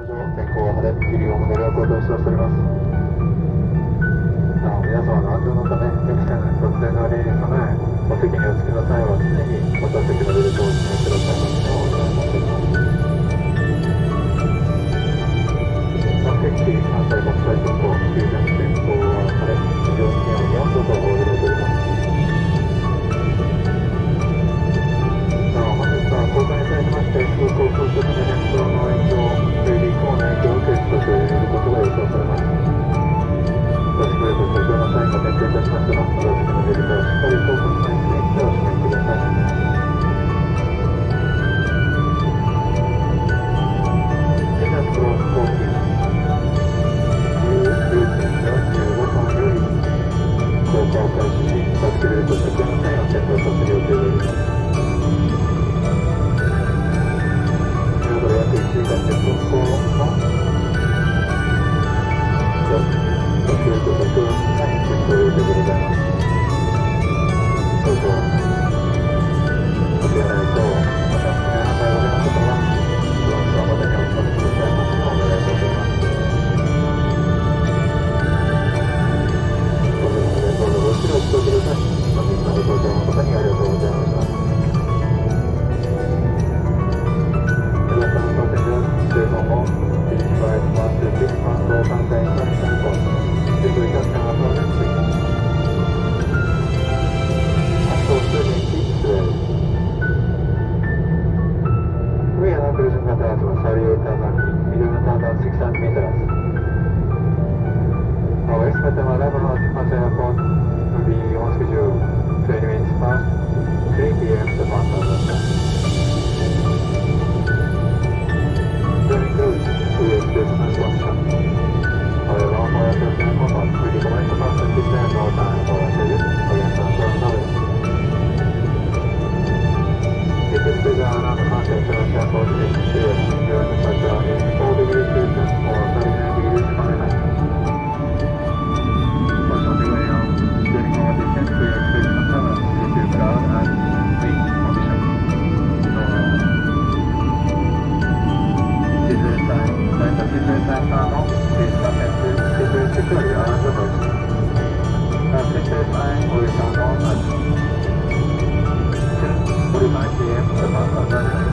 上、天候は晴れ、霧をご迷惑をお通ししております。皆様の安全のため、予期せぬ突然の割に備え、お席にお着きの際は常にお座席のベルトをお締めくださいますようお願い申し上げます。目的地関西国際空港周辺天候は晴れ、地上気温4度と報じられております。本日は航空に対しまして空港到着の変動の影響、整備以降の影響を受けるということが予想されます。ご視聴と着用の際に点灯いたしましたら、お座席のベルトをしっかりとお伝えしてお締めください。現在飛行機10:45分より降下を開始し、座席ベルト着用の際に点灯させる予定でおります。約1時間10分後の途中と着用の際に点灯予定でございます。どうぞお手洗いとまたお名前をお出の方はフロントの方にお勤めくださいますのをお願いいたします。どうぞご視聴ください。本日のご搭乗の方にありがとうございました。Please advise one to six months or contain connection cost. This is just an approximate. Approximately 6 We are now cruising at Saudi Arabia, medium standard 600 meters. Our estimated arrival at Pasay Airport will be on schedule 20 minutes past 3 p.m. Japan time. We expect consumption. However, for a certain purpose, we recommend the person to spend more time for a service against unsure travel. It is better around the concept of airport is during such a 4 degrees Celsius or 39 degrees Fahrenheit. For shortly way out, during our descent, we expect some turbulence due to cloud and wind conditions. Time tunnel, please attend to seatbelt securely around the hoist. At seatbelt sign will be turned on at 45 p.m. Japan time.